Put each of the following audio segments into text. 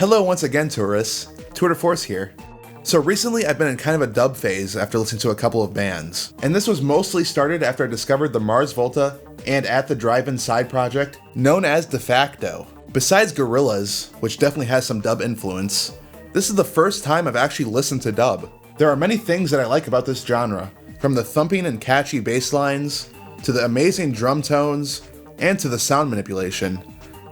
Hello once again, tourists. Tour de Force here. So recently I've been in kind of a dub phase after listening to a couple of bands. And this was mostly started after I discovered the Mars Volta and At the Drive-In side project known as De Facto. Besides Gorillaz, which definitely has some dub influence, this is the first time I've actually listened to dub. There are many things that I like about this genre, from the thumping and catchy bass lines, to the amazing drum tones, and to the sound manipulation.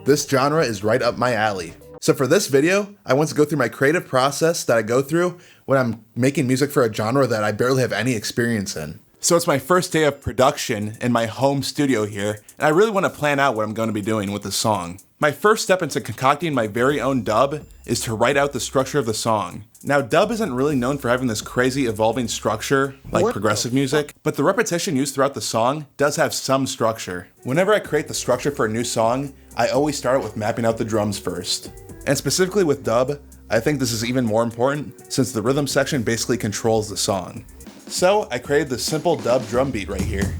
This genre is right up my alley. So for this video, I want to go through my creative process that I go through when I'm making music for a genre that I barely have any experience in. So it's my first day of production in my home studio here, and I really want to plan out what I'm going to be doing with this song. My first step into concocting my very own dub is to write out the structure of the song. Now, dub isn't really known for having this crazy evolving structure like progressive music, but the repetition used throughout the song does have some structure. Whenever I create the structure for a new song, I always start with mapping out the drums first. And specifically with dub, I think this is even more important since the rhythm section basically controls the song. So I created this simple dub drum beat right here.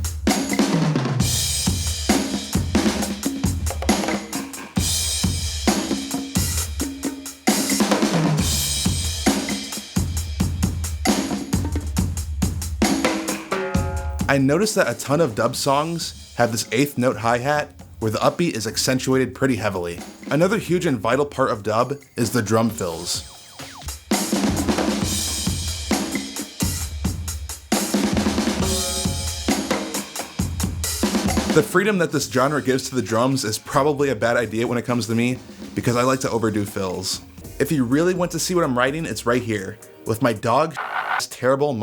I noticed that a ton of dub songs have this 8th note hi-hat where the upbeat is accentuated pretty heavily. Another huge and vital part of dub is the drum fills. The freedom that this genre gives to the drums is probably a bad idea when it comes to me, because I like to overdo fills. If you really want to see what I'm writing, it's right here, with my dog terrible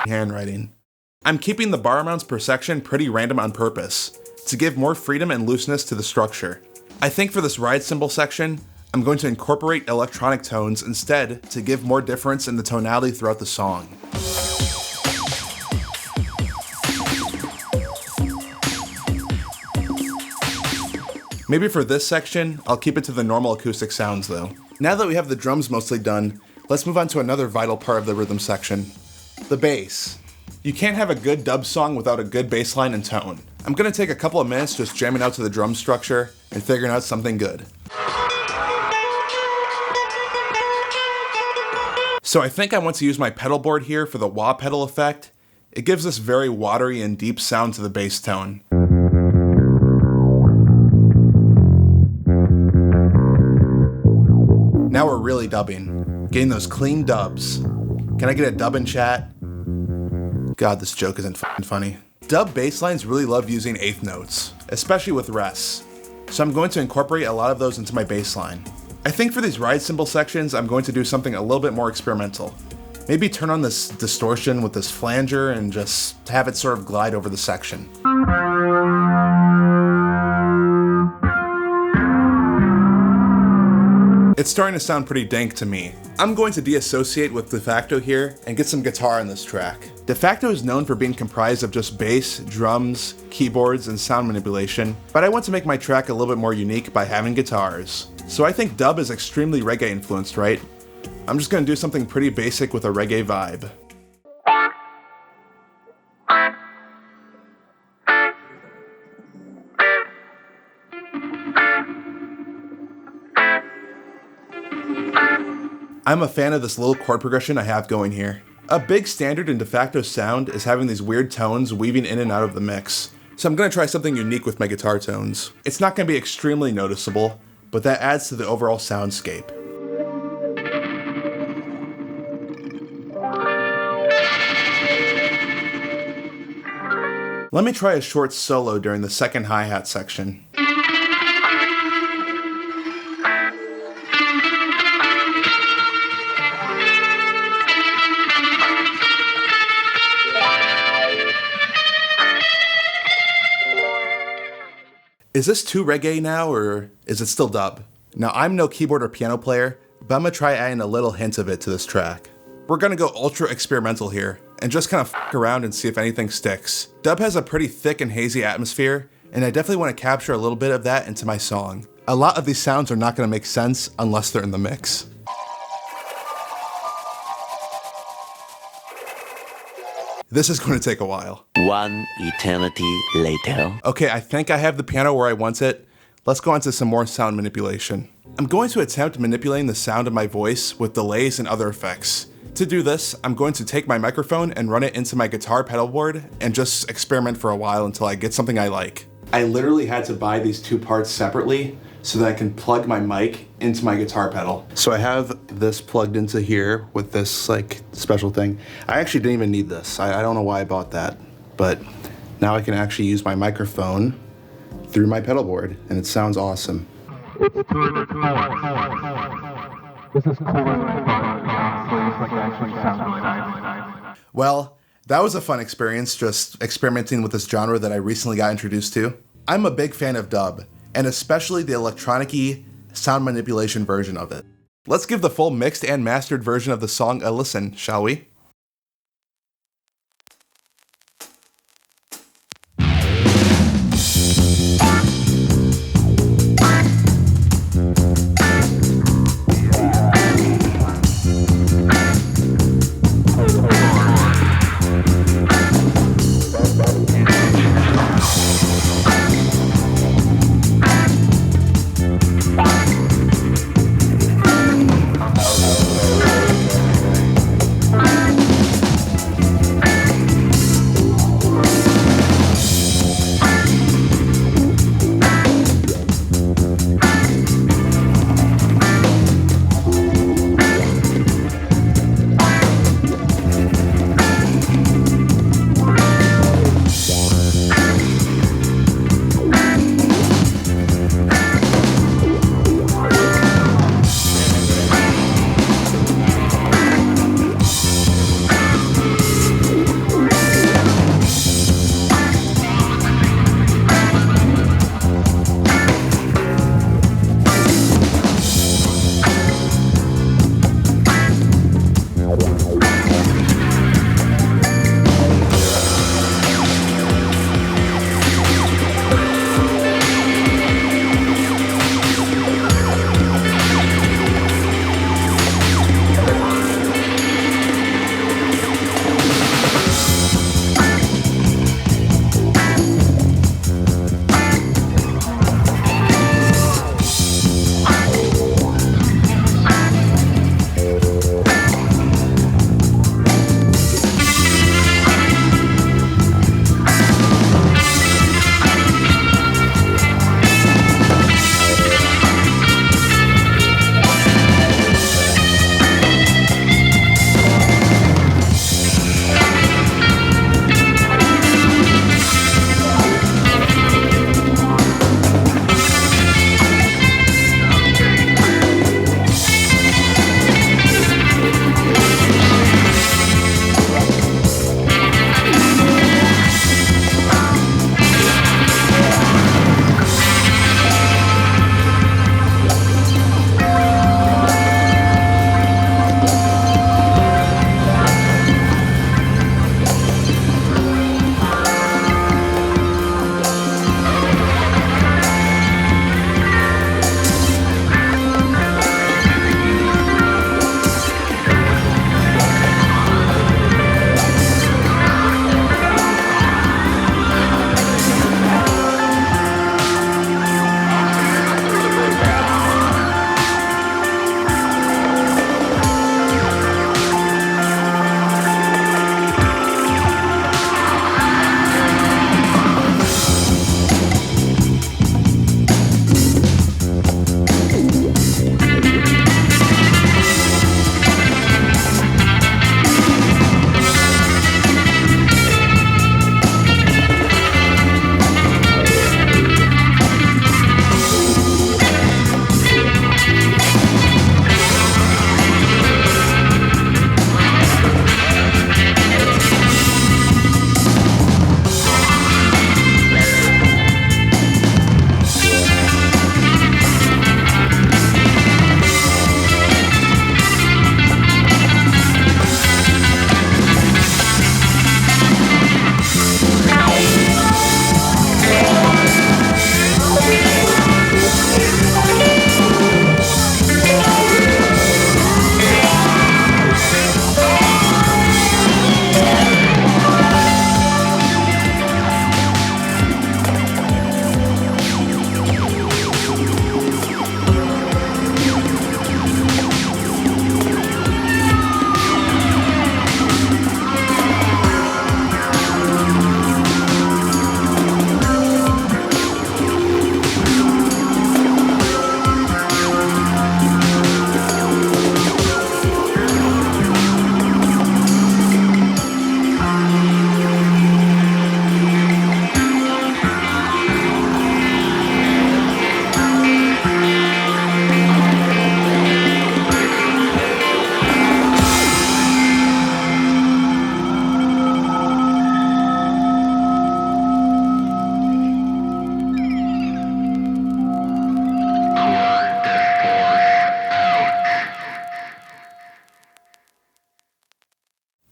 handwriting. I'm keeping the bar amounts per section pretty random on purpose, to give more freedom and looseness to the structure. I think for this ride cymbal section, I'm going to incorporate electronic tones instead to give more difference in the tonality throughout the song. Maybe for this section, I'll keep it to the normal acoustic sounds though. Now that we have the drums mostly done, let's move on to another vital part of the rhythm section, the bass. You can't have a good dub song without a good bass line and tone. I'm gonna take a couple of minutes just jamming out to the drum structure and figuring out something good. So I think I want to use my pedalboard here for the wah pedal effect. It gives this very watery and deep sound to the bass tone. Now we're really dubbing, getting those clean dubs. Can I get a dub in chat? God, this joke isn't funny. Dub bass lines really love using 8th notes, especially with rests. So I'm going to incorporate a lot of those into my bass line. I think for these ride cymbal sections, I'm going to do something a little bit more experimental. Maybe turn on this distortion with this flanger and just have it sort of glide over the section. It's starting to sound pretty dank to me. I'm going to deassociate with De Facto here and get some guitar in this track. De Facto is known for being comprised of just bass, drums, keyboards, and sound manipulation, but I want to make my track a little bit more unique by having guitars. So I think dub is extremely reggae influenced, right? I'm just gonna do something pretty basic with a reggae vibe. I'm a fan of this little chord progression I have going here. A big standard in De Facto's sound is having these weird tones weaving in and out of the mix. So I'm gonna try something unique with my guitar tones. It's not gonna be extremely noticeable, but that adds to the overall soundscape. Let me try a short solo during the second hi-hat section. Is this too reggae now, or is it still dub? Now, I'm no keyboard or piano player, but I'm gonna try adding a little hint of it to this track. We're gonna go ultra experimental here, and just kind of f*** around and see if anything sticks. Dub has a pretty thick and hazy atmosphere, and I definitely want to capture a little bit of that into my song. A lot of these sounds are not gonna make sense unless they're in the mix. This is going to take a while. One eternity later. Okay, I think I have the piano where I want it. Let's go on to some more sound manipulation. I'm going to attempt manipulating the sound of my voice with delays and other effects. To do this, I'm going to take my microphone and run it into my guitar pedal board and just experiment for a while until I get something I like. I literally had to buy these two parts separately so that I can plug my mic into my guitar pedal. So I have this plugged into here with this like special thing. I actually didn't even need this. I don't know why I bought that, but now I can actually use my microphone through my pedal board and it sounds awesome. This is cooler than actually sounds really nice. Well, that was a fun experience just experimenting with this genre that I recently got introduced to. I'm a big fan of dub, and especially the electronic-y sound manipulation version of it. Let's give the full mixed and mastered version of the song a listen, shall we?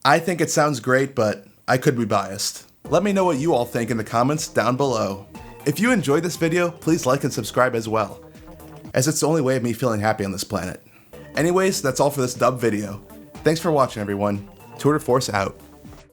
I think it sounds great, but I could be biased. Let me know what you all think in the comments down below. If you enjoyed this video, please like and subscribe as well, as it's the only way of me feeling happy on this planet. Anyways, that's all for this dub video. Thanks for watching, everyone. Tour de Force out.